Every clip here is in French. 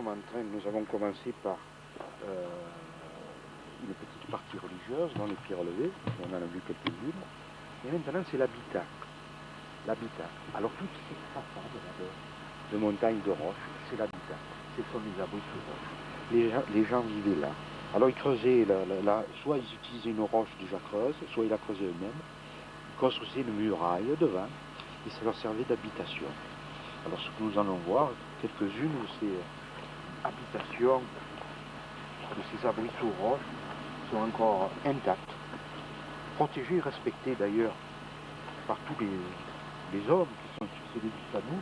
sommes en train, nous avons commencé par une petite partie religieuse dans les pierres levées, on en a vu quelques-unes, et maintenant c'est l'habitat. L'habitat. Alors toutes ces façades de montagnes de roches, c'est l'habitat. Ce sont les abris sous roches. Les gens vivaient là. Alors ils creusaient, soit ils utilisaient une roche déjà creuse, soit ils la creusaient eux-mêmes, ils construisaient une muraille devant, et ça leur servait d'habitation. Alors ce que nous allons voir, quelques-unes de ces habitations, de ces abris sous roches, sont encore intactes, protégées et respectées d'ailleurs par tous les hommes qui sont succédés jusqu'à nous,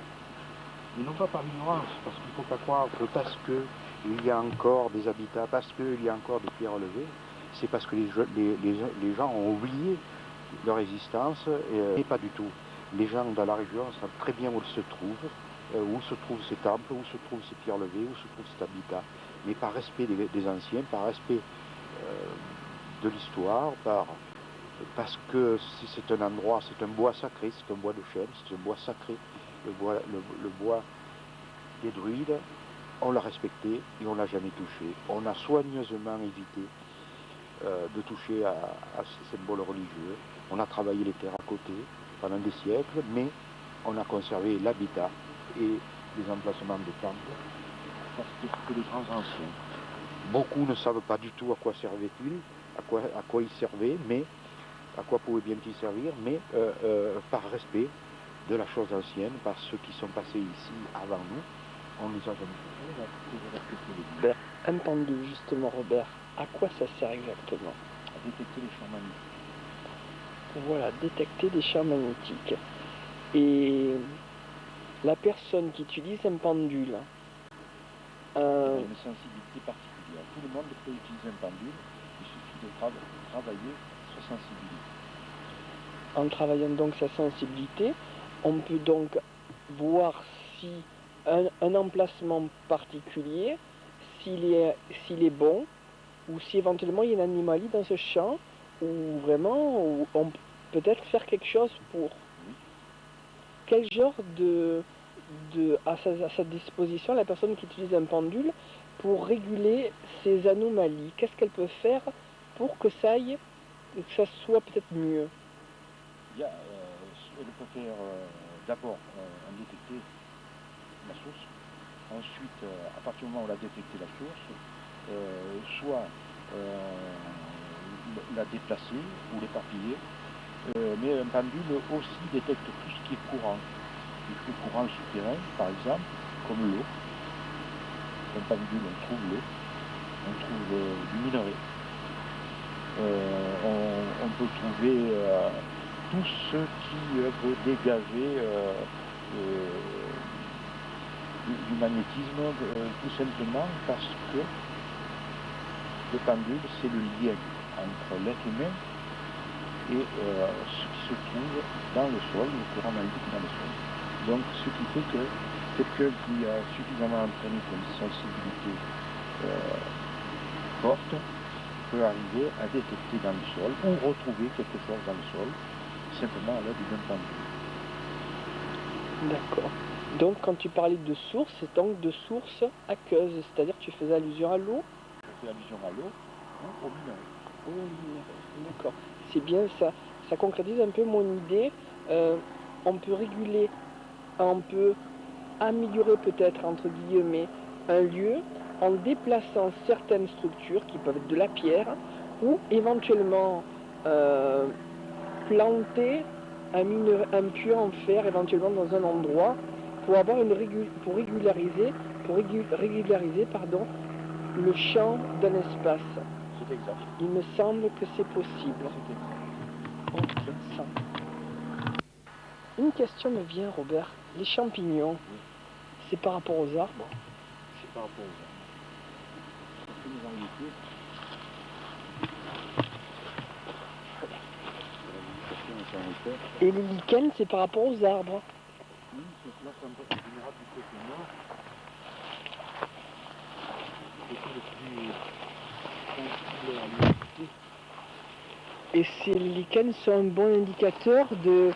mais non pas par ignorance, parce qu'il ne faut pas croire que parce qu'il y a encore des habitats, parce qu'il y a encore des pierres relevées, c'est parce que les gens ont oublié leur existence, et pas du tout. Les gens dans la région savent très bien où se trouvent ces temples, où se trouvent ces pierres levées, où se trouve cet habitat. Mais par respect des anciens, par respect de l'histoire, parce que si c'est un endroit, c'est un bois sacré, c'est un bois de chêne, c'est un bois sacré, le bois des druides, on l'a respecté et on ne l'a jamais touché. On a soigneusement évité de toucher à ces symboles religieux. On a travaillé les terres à côté pendant des siècles, mais on a conservé l'habitat et les emplacements de temples, parce que les grands anciens. Beaucoup ne savent pas du tout à quoi servait-il, à quoi il servait, mais à quoi pouvait bien-il servir, mais par respect de la chose ancienne, par ceux qui sont passés ici avant nous, on ne les a jamais touchés, on a toujours respecté les dieux. Un pendule, justement, Robert, à quoi ça sert exactement? À détecter les champs magnétiques. Voilà, détecter des champs magnétiques. Et la personne qui utilise un pendule, Il a une sensibilité particulière. Tout le monde peut utiliser un pendule, il suffit de travailler sa sensibilité. En travaillant donc sa sensibilité, on peut donc voir si un emplacement particulier, s'il est bon, ou si éventuellement il y a une anomalie dans ce champ, ou vraiment on peut peut-être faire quelque chose pour. Oui. Quel genre à sa disposition la personne qui utilise un pendule pour réguler ces anomalies? Qu'est-ce qu'elle peut faire pour que ça soit peut-être mieux? Elle peut faire d'abord détecter la source. Ensuite, à partir du moment où elle a détecté la source, soit la déplacer ou l'éparpiller, mais un pendule aussi détecte tout ce qui est courant. Du flux courant souterrain, par exemple, comme l'eau. Un pendule, on trouve l'eau, on trouve du minerai. On peut trouver tout ce qui peut dégager du magnétisme, tout simplement parce que le pendule, c'est le lien entre l'être humain et ce qui se trouve dans le sol, le courant magnétique dans le sol. Donc ce qui fait que quelqu'un qui a suffisamment entraîné une sensibilité forte peut arriver à détecter dans le sol ou retrouver quelque chose dans le sol, simplement à l'aide d'un pendule. D'accord. Donc quand tu parlais de source, c'est donc de source aqueuse, c'est-à-dire que tu faisais allusion à l'eau? Je fais allusion à l'eau ou au minerai. Au minerai, d'accord. C'est bien ça. Ça concrétise un peu mon idée. On peut réguler, on peut améliorer peut-être, entre guillemets, un lieu en déplaçant certaines structures qui peuvent être de la pierre ou éventuellement planter un puits en fer éventuellement dans un endroit pour avoir pour régulariser le champ d'un espace. C'est exact. Il me semble que c'est possible. C'est exact. Ok, ça. Une question me vient, Robert. Les champignons, oui. C'est par rapport aux arbres? C'est par rapport aux arbres. C'est une variété. Et les lichens, c'est par rapport aux arbres? Oui, c'est là en général du côté nord. C'est le plus sensible à l'humidité. Et ces lichens sont un bon indicateur de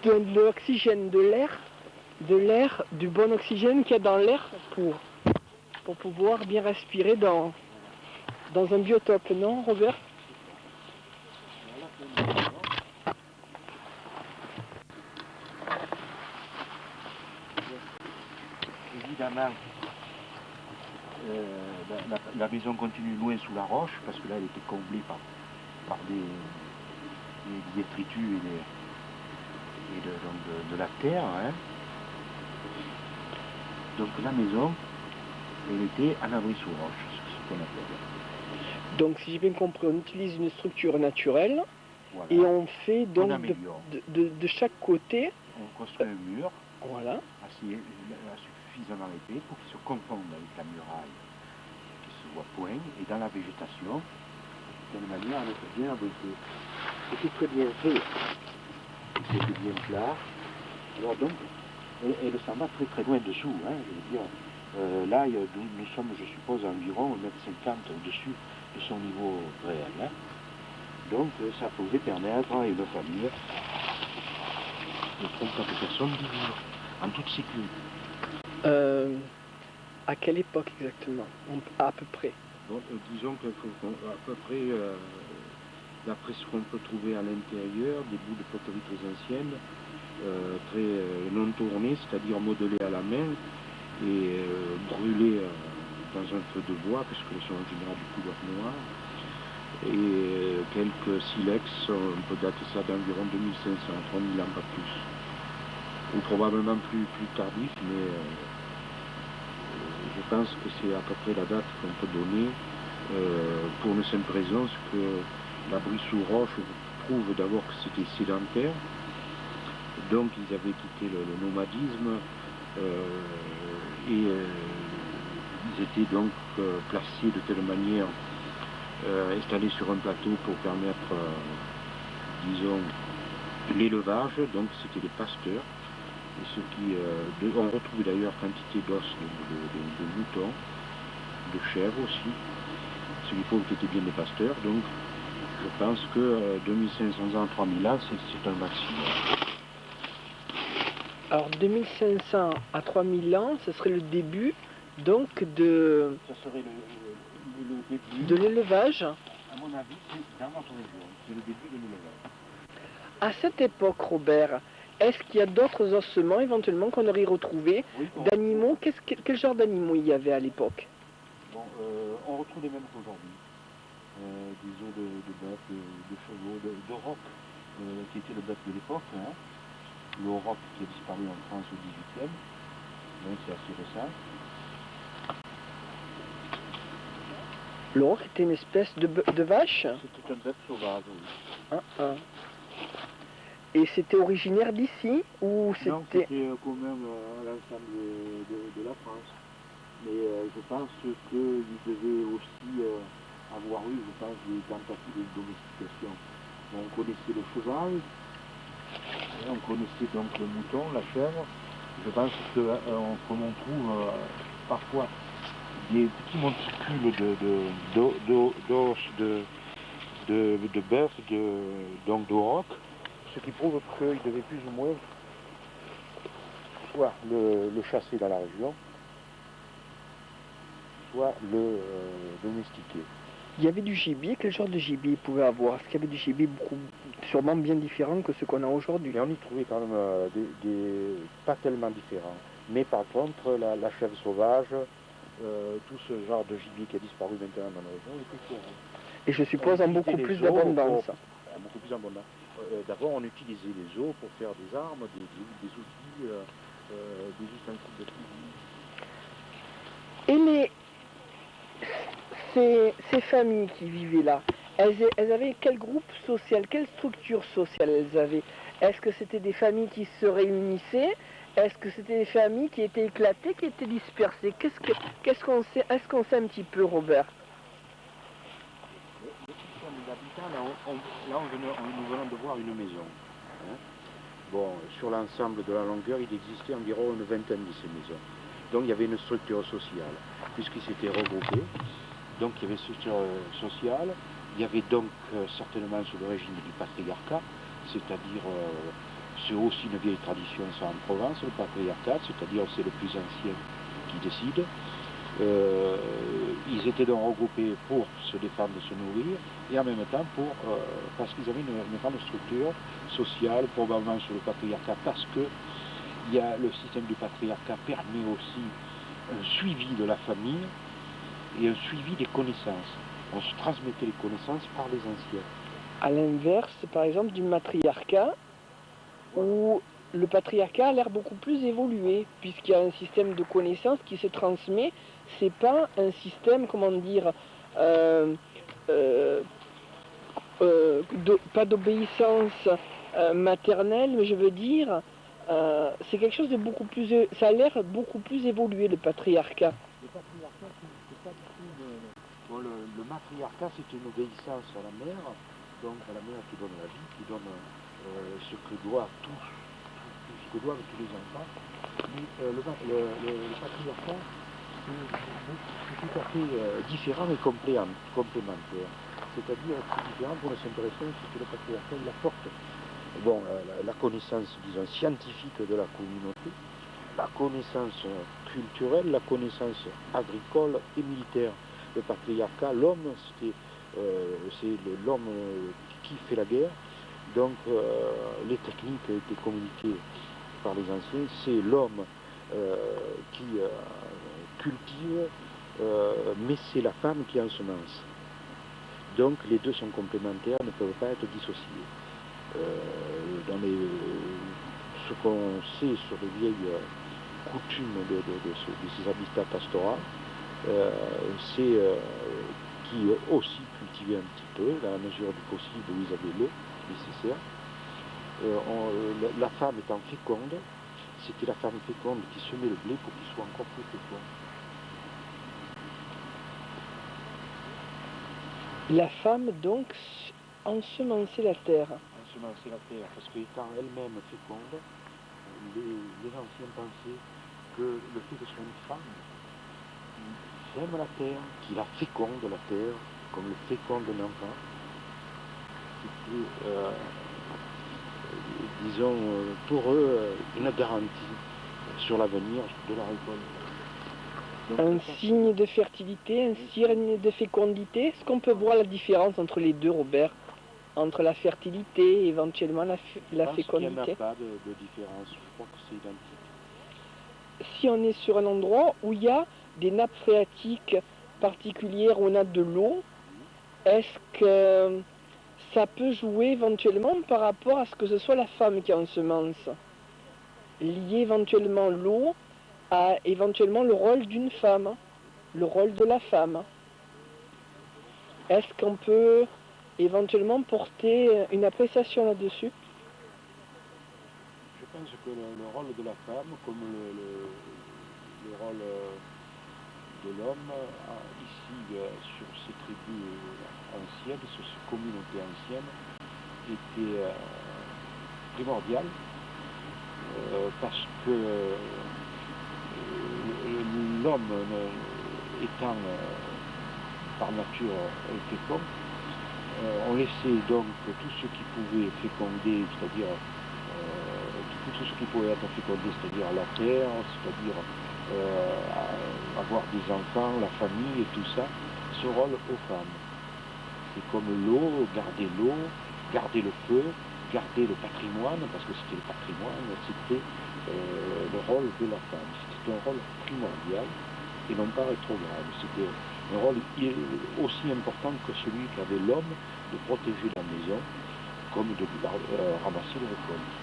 l'oxygène de l'air? de l'air, du bon oxygène qu'il y a dans l'air pour pouvoir bien respirer dans un biotope, non, Robert? Évidemment, la maison continue loin sous la roche, parce que là elle était comblée par des détritus et de la terre. Hein. Donc la maison, elle était en abri sous roche, ce qu'on appelle. Donc si j'ai bien compris, on utilise une structure naturelle, Voilà. et on fait donc améliore. de chaque côté. On construit un mur Voilà. assez suffisamment épais pour qu'il se confonde avec la muraille, qu'il se voit point, et dans la végétation, de telle manière à être bien abrité. C'était très bien fait, c'était bien plat. Alors donc, elle s'en va très très loin dessous, hein, je veux dire. Là, nous sommes, je suppose, à environ 1,50 m au-dessus de son niveau réel. Hein. Donc, ça pouvait permettre à une famille de 34 personnes d'y vivre, en toute sécurité. À quelle époque exactement? À peu près. Bon, disons qu'à peu près, d'après ce qu'on peut trouver à l'intérieur, des bouts de poterie très anciennes, très non tournés, c'est-à-dire modelés à la main et brûlés dans un feu de bois, puisque elles sont en général de couleur noire. Et quelques silex, on peut dater ça d'environ 2500, 3000 ans, pas plus. Ou probablement plus tardif, mais je pense que c'est à peu près la date qu'on peut donner pour une simple raison, c'est que l'abri sous roche prouve d'abord que c'était sédentaire, donc ils avaient quitté le nomadisme et ils étaient donc placés de telle manière, installés sur un plateau pour permettre, disons, l'élevage, donc c'était des pasteurs. Et ce qui, on retrouve d'ailleurs quantité d'os de moutons, de chèvres aussi, ce qui prouve qu'ils étaient bien des pasteurs. Donc je pense que 2500 ans, 3000 ans, c'est un maximum. Alors 2500 à 3000 ans, ce serait le début donc de... Ça serait le début. De l'élevage. À mon avis, c'est dans notre région, c'est le début de l'élevage. À cette époque, Robert, est-ce qu'il y a d'autres ossements éventuellement qu'on aurait retrouvés, oui, d'animaux? Quel genre d'animaux il y avait à l'époque? Bon, on retrouve les mêmes qu'aujourd'hui. Des os de bœuf, de chevaux, de roc, qui était le bœuf de l'époque. Hein. Le roc qui a disparu en France au XVIIIe, donc c'est assez récent. Le roc était une espèce de vache? C'était un bœuf sauvage, oui. Et c'était originaire d'ici ou c'était... Non, c'était quand même à l'ensemble de la France. Mais je pense qu'il devait aussi avoir eu, je pense, des tentatives de domestication. On connaissait le cheval, on connaissait donc le mouton, la chèvre. Je pense qu'on trouve parfois des petits monticules d'os de bœuf, donc de roc, ce qui prouve qu'il devait plus ou moins soit le chasser dans la région, soit le domestiquer. Il y avait du gibier, quel genre de gibier il pouvait avoir? Est-ce qu'il y avait du gibier sûrement bien différent que ce qu'on a aujourd'hui? Et on y trouvait quand même pas tellement différents. Mais par contre, la chèvre sauvage, tout ce genre de gibier qui a disparu maintenant dans la région, était courant. Et je suppose en beaucoup plus d'abondance. Beaucoup plus abondant. D'abord, on utilisait les os pour faire des armes, des outils, des ustensiles de cuisine. Et ces familles qui vivaient là, elles avaient quel groupe social, quelle structure sociale elles avaient? Est-ce que c'était des familles qui se réunissaient? Est-ce que c'était des familles qui étaient éclatées, qui étaient dispersées? Qu'est-ce qu'on sait? Est-ce qu'on sait un petit peu, Robert? Là, nous venons de voir une maison. Hein. Bon, sur l'ensemble de la longueur, il existait environ une vingtaine de ces maisons. Donc il y avait une structure sociale, puisqu'ils s'étaient regroupés. Donc il y avait une structure sociale. Il y avait donc certainement sous le régime du patriarcat, c'est-à-dire c'est aussi une vieille tradition, ça, en Provence, le patriarcat, c'est-à-dire c'est le plus ancien qui décide. Ils étaient donc regroupés pour se défendre, se nourrir, et en même temps parce qu'ils avaient une grande structure sociale, probablement sur le patriarcat, parce que le système du patriarcat permet aussi un suivi de la famille et un suivi des connaissances. On se transmettait les connaissances par les anciens. À l'inverse, par exemple, du matriarcat, où le patriarcat a l'air beaucoup plus évolué, puisqu'il y a un système de connaissances qui se transmet. C'est pas un système, comment dire, pas d'obéissance maternelle, mais je veux dire, c'est quelque chose de beaucoup plus, ça a l'air beaucoup plus évolué, le patriarcat. Le patriarcat, c'est pas du tout le matriarcat, c'est une obéissance à la mère, donc à la mère qui donne la vie, qui donne ce que doivent tous les enfants. Mais le patriarcat, c'est tout à fait différent et complémentaire. C'est-à-dire, c'est différent pour le Saint-Péressin, c'est que le patriarcat, il apporte la connaissance, disons, scientifique de la communauté, la connaissance culturelle, la connaissance agricole et militaire. Le patriarcat, l'homme, c'est l'homme qui fait la guerre. Donc les techniques étaient communiquées par les anciens. C'est l'homme qui cultive, mais c'est la femme qui ensemence. Donc les deux sont complémentaires, ne peuvent pas être dissociés. Ce qu'on sait sur les vieilles coutumes de ces habitats pastoraux, c'est qui aussi cultivaient un petit peu, dans la mesure du possible où ils avaient l'eau nécessaire. La femme étant féconde, c'était la femme féconde qui semait le blé pour qu'il soit encore plus fécond. La femme, donc, ensemençait la terre. Ensemençait la terre, parce qu'étant elle-même féconde, les anciens pensaient que le fait que ce soit une femme qui aime la terre, qui la féconde la terre, comme le féconde un enfant, c'était, disons, pour eux, une garantie sur l'avenir de la récolte. Donc, un signe de fertilité, un signe de fécondité. Est-ce qu'on peut voir la différence entre les deux, Robert? Entre la fertilité et éventuellement la fécondité? Il n'y en a pas de différence, je crois que c'est identique. Si on est sur un endroit où il y a des nappes phréatiques particulières, où on a de l'eau, est-ce que ça peut jouer éventuellement par rapport à ce que ce soit la femme qui ensemence? Lier éventuellement l'eau à éventuellement le rôle d'une femme, le rôle de la femme. Est-ce qu'on peut éventuellement porter une appréciation là-dessus? Je pense que le rôle de la femme, comme le rôle de l'homme, ici, sur ces tribus anciennes, sur ces communautés anciennes, était primordial, parce que l'homme étant par nature fécond, on laissait donc tout ce qui pouvait féconder, c'est-à-dire tout ce qui pouvait être fécondé, c'est-à-dire la terre, c'est-à-dire avoir des enfants, la famille et tout ça, ce rôle aux femmes. C'est comme l'eau, garder le feu, garder le patrimoine, parce que c'était le patrimoine, c'était le rôle de la femme. C'était un rôle primordial et non pas rétrograde. C'était un rôle aussi important que celui qu'avait l'homme de protéger la maison, comme de ramasser les récoltes.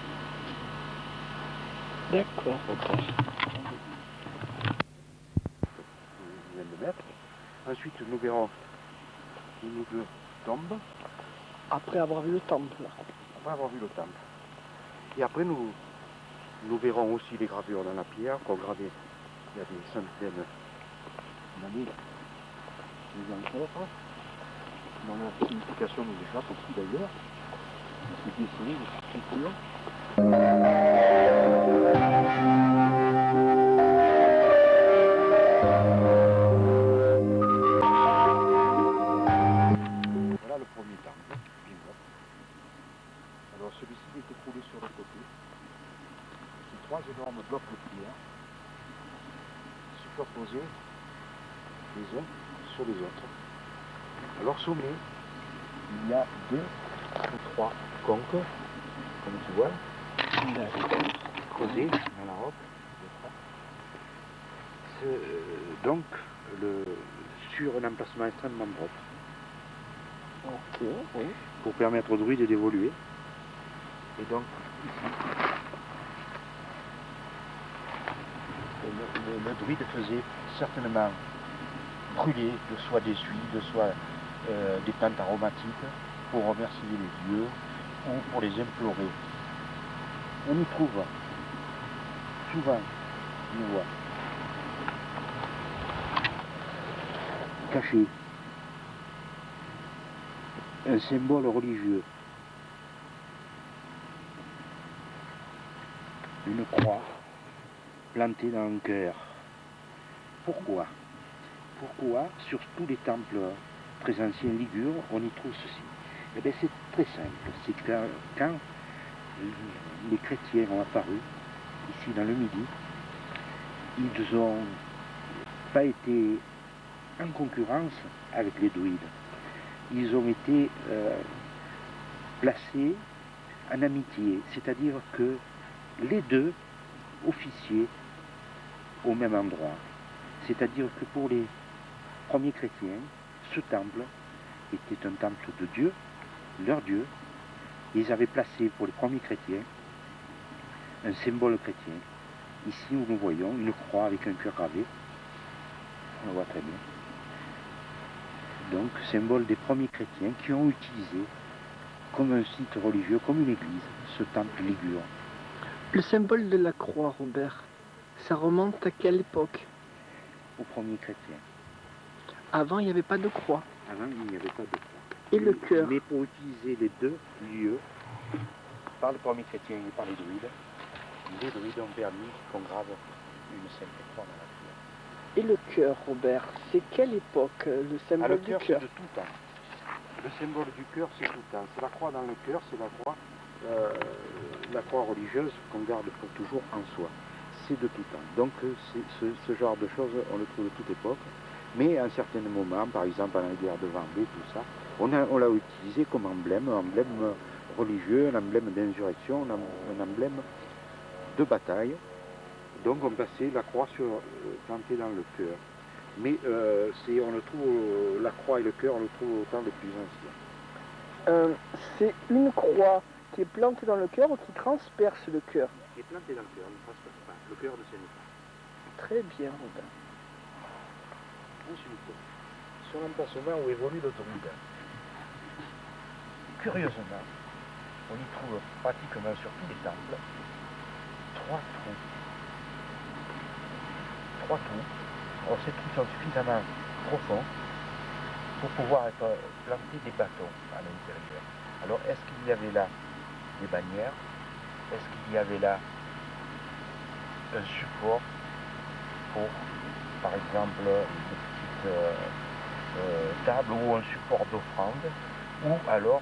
D'accord. Je viens de mettre. Ensuite, nous verrons une ou deux tombes. Après avoir vu le temple. Après avoir vu le temple. Et après, nous verrons aussi les gravures dans la pierre qu'on gravait il y a des centaines d'années. Les ancêtres, dont la signification nous échappe aussi d'ailleurs. C'est dessiné, les sculptures. Voilà le premier temple. Alors celui-ci était coulé sur le côté. les uns sur les autres. Alors au sommet, il y a 2 ou 3 conques, comme tu vois, creusés dans la roche. Donc, sur un emplacement extrêmement propre. Ok, oui. Pour permettre aux druides d'évoluer. Et donc, ici, le druide faisait certainement brûler soit des huiles, soit des plantes aromatiques pour remercier les dieux ou pour les implorer. On y trouve souvent, on voit, caché un symbole religieux, une croix plantée dans un cœur. Pourquoi? Pourquoi sur tous les temples très anciens ligures on y trouve ceci? Eh bien c'est très simple, c'est que quand les chrétiens ont apparu ici dans le Midi, ils n'ont pas été en concurrence avec les druides. Ils ont été placés en amitié, c'est-à-dire que les deux officiaient au même endroit. C'est-à-dire que pour les premiers chrétiens, ce temple était un temple de Dieu, leur Dieu. Ils avaient placé pour les premiers chrétiens un symbole chrétien. Ici où nous voyons une croix avec un cœur gravé, on le voit très bien. Donc symbole des premiers chrétiens qui ont utilisé comme un site religieux, comme une église, ce temple ligure. Le symbole de la croix, Robert, ça remonte à quelle époque? Aux premiers chrétiens. Avant, il n'y avait pas de croix. Avant, il n'y avait pas de croix. Et le cœur? Mais pour utiliser les deux lieux, par les premiers chrétiens et par les druides ont permis qu'on grave une simple croix dans la pierre. Et le cœur, Robert, c'est quelle époque, le symbole le du cœur, cœur? c'est de tout temps. Le symbole du cœur, c'est tout temps. C'est la croix dans le cœur, c'est la croix religieuse qu'on garde pour toujours en soi. C'est de tout temps. Donc ce genre de choses, on le trouve de toute époque. Mais à un certain moment, par exemple à la guerre de Vendée, tout ça, on l'a utilisé comme emblème, un emblème religieux, un emblème d'insurrection, un emblème de bataille. Donc on plaçait la croix plantée dans le cœur. Mais on le trouve, la croix et le cœur, on le trouve au temps les plus anciens. C'est une croix qui est plantée dans le cœur ou qui transperce le cœur? Qui est plantée dans le cœur, ne transperce pas. Le cœur ne saigne pas. Très bien, Robert. Ensuite, sur l'emplacement où évolue le druide, curieusement, on y trouve pratiquement sur tous les temples 3 trous. 3 trous. Alors ces trous sont suffisamment profonds pour pouvoir être plantés des bâtons à l'intérieur. Alors est-ce qu'il y avait là des bannières? Est-ce qu'il y avait là un support pour, par exemple, une petite table ou un support d'offrande? Ou alors,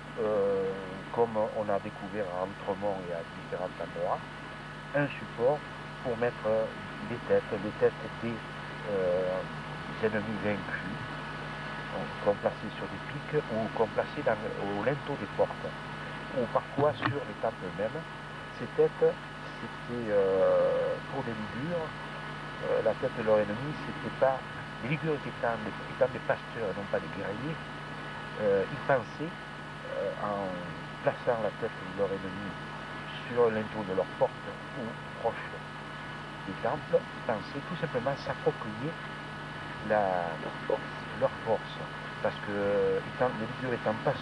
comme on a découvert à Entremont et à différents endroits, un support pour mettre des têtes des ennemis vaincus, qu'on plaçait sur des pics ou qu'on plaçait au linteau des portes. Ou parfois sur les temples eux-mêmes. Ces têtes, c'était pour les Ligures, la tête de leur ennemi, c'était pas. Les Ligures étant des pasteurs et non pas des guerriers, ils pensaient, en plaçant la tête de leur ennemi sur le linteau de leur porte ou proche des temples, ils pensaient tout simplement s'approprier leur force. Parce que les Ligures étant pas